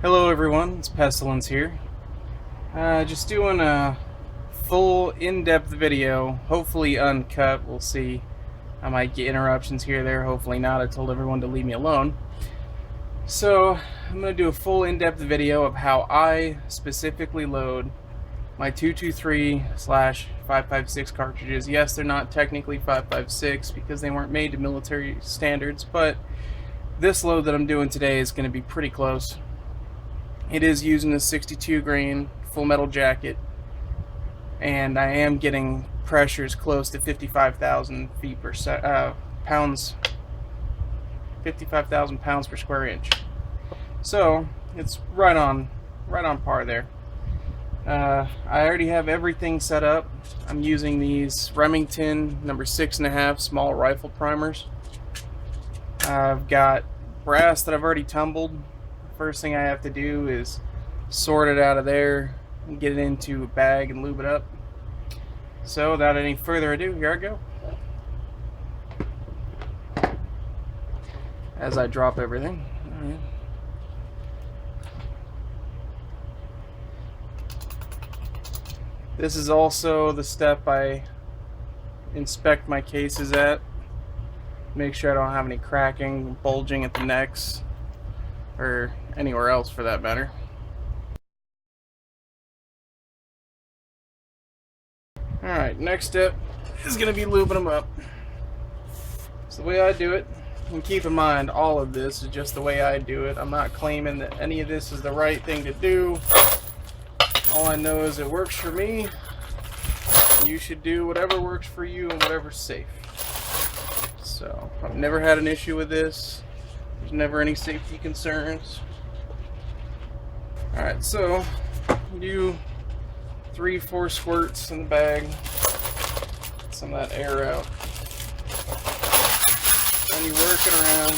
Hello everyone, it's Pestilence here. Just doing a full in-depth video, hopefully uncut, we'll see. I might get interruptions here or there, hopefully not. I told everyone to leave me alone. So, I'm going to do a full in-depth video of how I specifically load my 223/556 cartridges. Yes, they're not technically 556 because they weren't made to military standards, but this load that I'm doing today is going to be pretty close. It is using a 62 grain full metal jacket, and I am getting pressures close to 55,000 feet per pounds, 55,000 pounds per square inch. So it's right on par there. I already have everything set up. I'm using these Remington number 6.5 small rifle primers. I've got brass that I've already tumbled. First thing I have to do is sort it out of there and get it into a bag and lube it up. So without any further ado, here I go. As I drop everything. All right. This is also the step I inspect my cases at. Make sure I don't have any cracking, bulging at the necks, or anywhere else for that matter. Alright, next step is going to be lubing them up. It's the way I do it. And keep in mind, all of this is just the way I do it. I'm not claiming that any of this is the right thing to do. All I know is it works for me. You should do whatever works for you and whatever's safe. So, I've never had an issue with this. There's never any safety concerns. Alright, so do 3-4 squirts in the bag. Get some of that air out. And you work it around.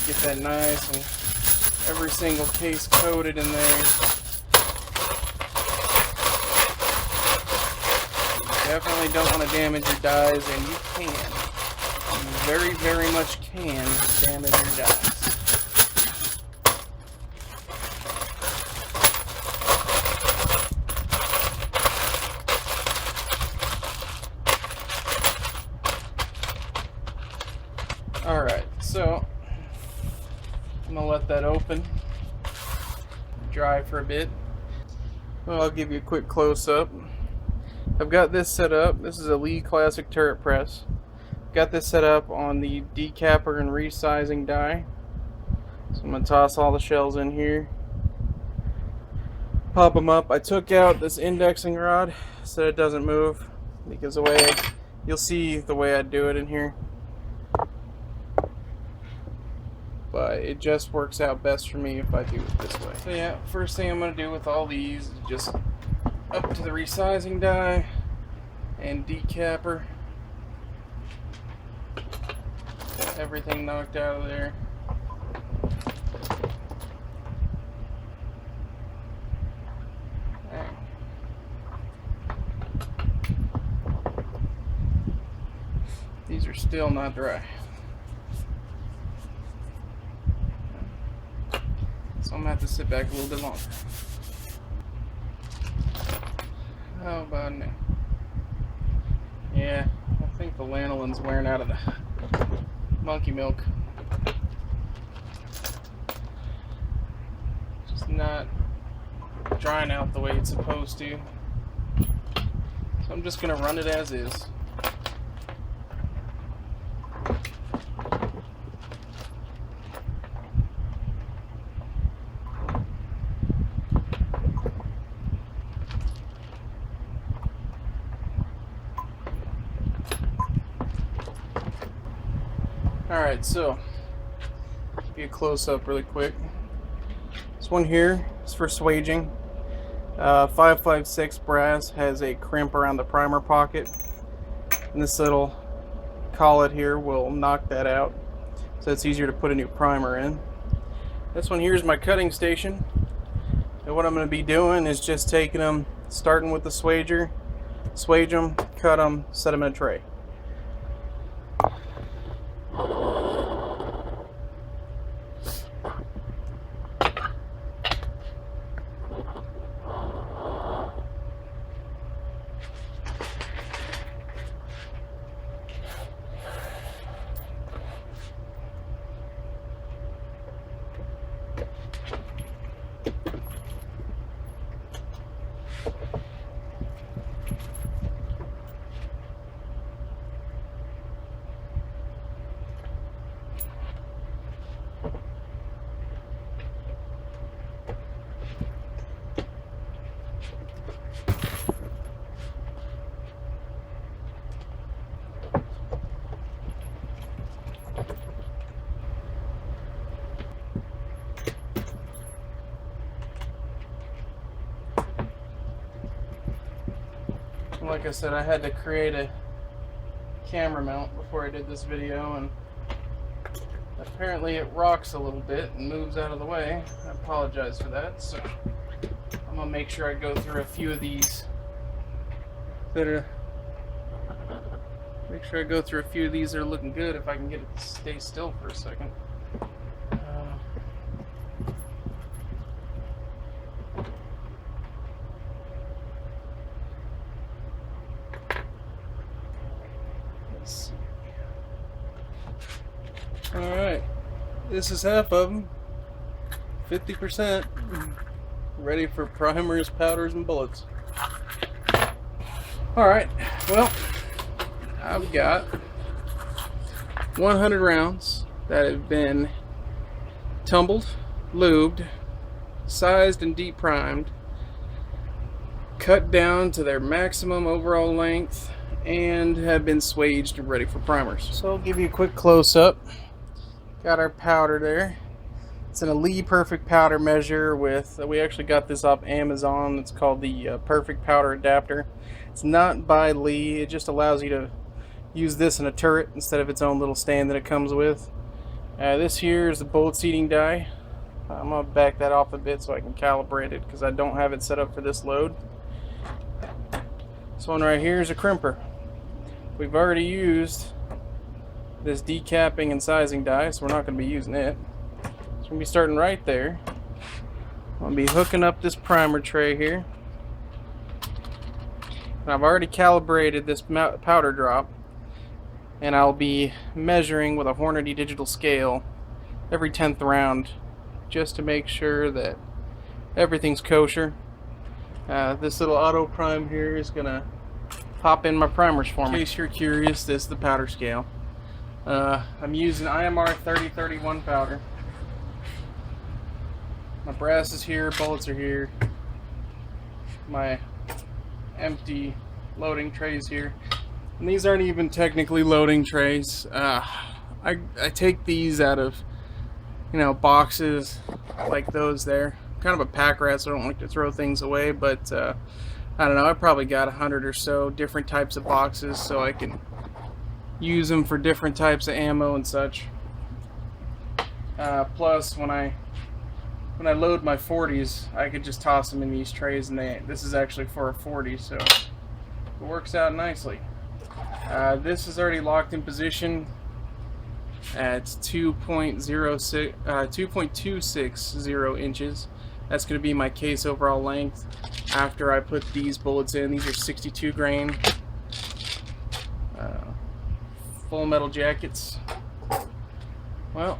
Get that nice and every single case coated in there. You definitely don't want to damage your dies, and you can. You very, very much can damage your dies. Alright, so I'm going to let that open, dry for a bit. Well, I'll give you a quick close-up. I've got this set up. This is a Lee Classic turret press. Got this set up on the decapper and resizing die. So I'm going to toss all the shells in here. Pop them up. I took out this indexing rod so it doesn't move, because the way you'll see the way I do it in here. But it just works out best for me if I do it this way. So yeah, first thing I'm going to do with all these is just up to the resizing die and decapper. Everything knocked out of there. Right. These are still not dry. So I'm going to have to sit back a little bit longer. How about now? Yeah, I think the lanolin's wearing out of the monkey milk. Just not drying out the way it's supposed to. So I'm just going to run it as is. Alright, so give you a close-up really quick. This one here is for swaging. 556 brass has a crimp around the primer pocket, and this little collet here will knock that out, so it's easier to put a new primer in. This one here is my cutting station, and what I'm going to be doing is just taking them, starting with the swager, swage them, cut them, set them in a tray. like I said, I had to create a camera mount before I did this video, and apparently it rocks a little bit and moves out of the way. I apologize for that. So I'm gonna make sure I go through a few of these that are looking good, if I can get it to stay still for a second. Let's see. Alright, this is half of them. 50%. Ready for primers, powders, and bullets. Alright, well, I've got 100 rounds that have been tumbled, lubed, sized and deep primed, cut down to their maximum overall length, and have been swaged and ready for primers. So I'll give you a quick close-up. Got our powder there. It's an Elite Perfect powder measure with, we actually got this off Amazon. It's called the Perfect Powder Adapter. It's not by Lee. It just allows you to use this in a turret instead of its own little stand that it comes with. This here is the bullet seating die. I'm going to back that off a bit so I can calibrate it because I don't have it set up for this load. This one right here is a crimper. We've already used this decapping and sizing die, so we're not going to be using it. So we're going to be starting right there. I'm going to be hooking up this primer tray here. And I've already calibrated this powder drop, and I'll be measuring with a Hornady digital scale every 10th round just to make sure that everything's kosher. This little auto prime here is going to pop in my primers for me. In case you're curious, this is the powder scale. I'm using IMR 3031 powder. My brass is here, bullets are here. My empty loading trays here. And these aren't even technically loading trays. I take these out of, boxes like those there. I'm kind of a pack rat, so I don't like to throw things away, but I don't know, I probably got 100 or so different types of boxes so I can use them for different types of ammo and such. Plus, when I load my 40s, I could just toss them in these trays, and this is actually for a 40, so it works out nicely. This is already locked in position at 2.260 inches. That's going to be my case overall length after I put these bullets in. These are 62 grain full metal jackets. Well,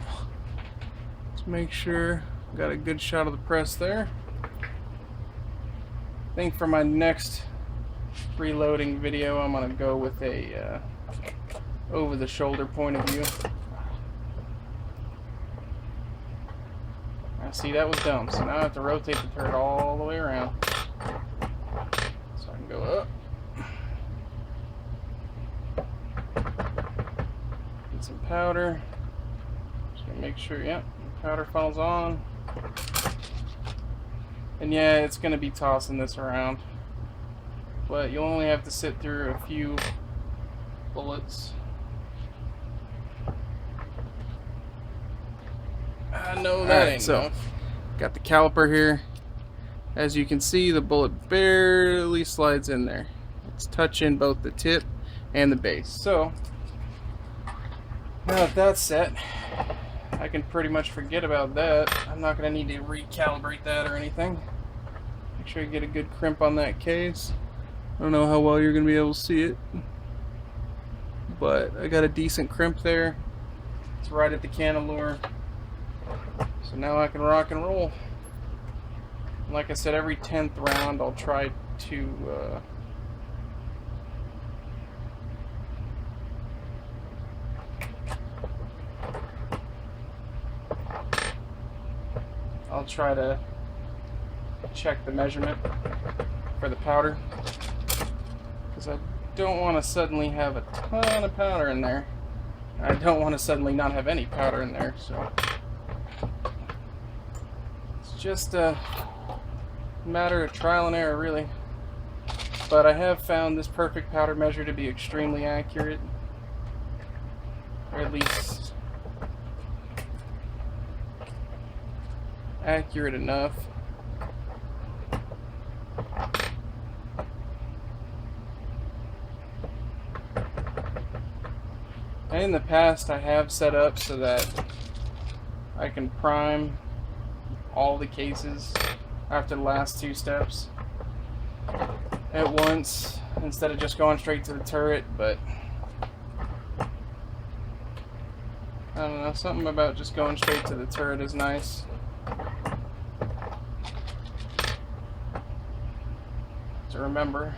let's make sure I got a good shot of the press there. I think for my next reloading video, I'm going to go with a over the shoulder point of view. See, that was dumb, so now I have to rotate the turret all the way around so I can go up. Get some powder. Just gonna make sure, yep, powder funnel's on. And yeah, it's gonna be tossing this around, but you'll only have to sit through a few bullets. I know that ain't enough. Got the caliper here. As you can see, the bullet barely slides in there. It's touching both the tip and the base. So now that that's set, I can pretty much forget about that. I'm not going to need to recalibrate that or anything. Make sure you get a good crimp on that case. I don't know how well you're going to be able to see it, but I got a decent crimp there. It's right at the cantilure. So now I can rock and roll. Like I said, every 10th round I'll try to check the measurement for the powder, because I don't want to suddenly have a ton of powder in there. I don't want to suddenly not have any powder in there, so just a matter of trial and error, really. But I have found this perfect powder measure to be extremely accurate, or at least accurate enough. And in the past I have set up so that I can prime all the cases after the last 2 steps at once instead of just going straight to the turret, but I don't know, something about just going straight to the turret is nice. To remember,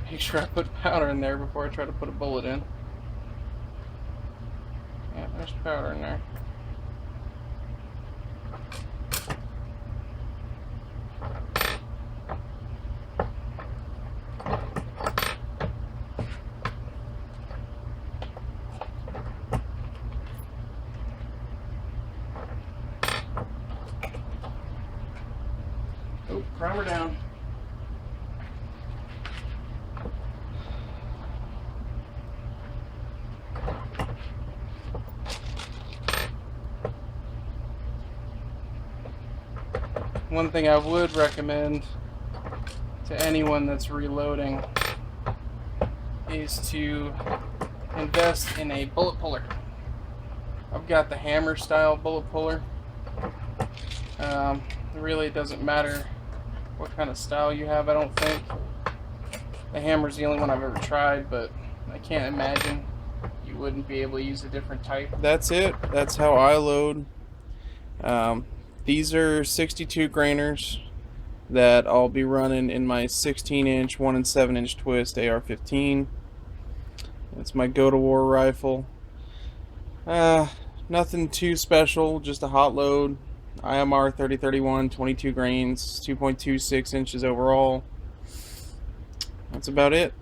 make sure I put powder in there before I try to put a bullet in. Yeah, there's powder in there. Oh, primer down. One thing I would recommend to anyone that's reloading is to invest in a bullet puller. I've got the hammer style bullet puller. Really, it doesn't matter what kind of style you have, I don't think. The hammer's the only one I've ever tried, but I can't imagine you wouldn't be able to use a different type. That's it. That's how I load. These are 62 grainers that I'll be running in my 16-inch 1 and 7-inch twist AR-15. That's my go-to-war rifle. Nothing too special, just a hot load. IMR 3031, 22 grains, 2.26 inches overall. That's about it.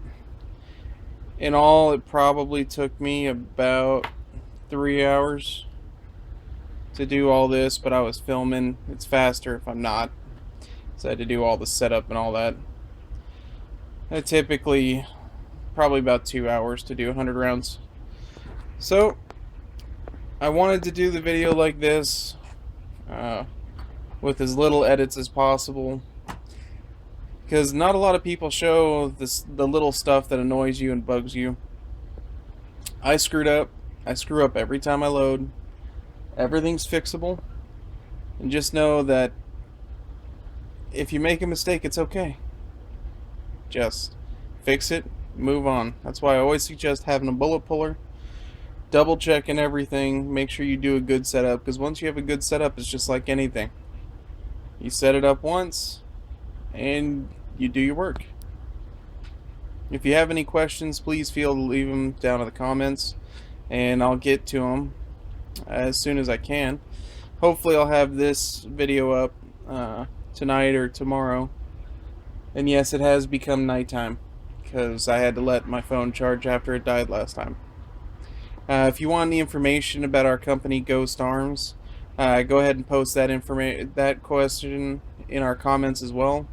In all, it probably took me about 3 hours to do all this, but I was filming. It's faster if I'm not, so I had to do all the setup and all that. It typically probably about 2 hours to do 100 rounds. So I wanted to do the video like this, with as little edits as possible, because not a lot of people show the little stuff that annoys you and bugs you. I screwed up. I screw up every time I load. Everything's fixable, and just know that if you make a mistake, it's okay. Just fix it, move on. That's why I always suggest having a bullet puller, double checking everything, make sure you do a good setup, because once you have a good setup, it's just like anything. You set it up once and you do your work. If you have any questions, please feel to leave them down in the comments and I'll get to them as soon as I can. Hopefully I'll have this video up tonight or tomorrow. And yes, it has become nighttime because I had to let my phone charge after it died last time. If you want any information about our company, Ghost Arms, go ahead and post that question in our comments as well,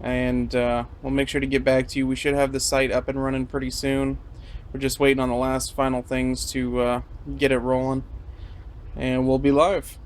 and we'll make sure to get back to you. We should have the site up and running pretty soon. We're just waiting on the last final things to get it rolling, and we'll be live.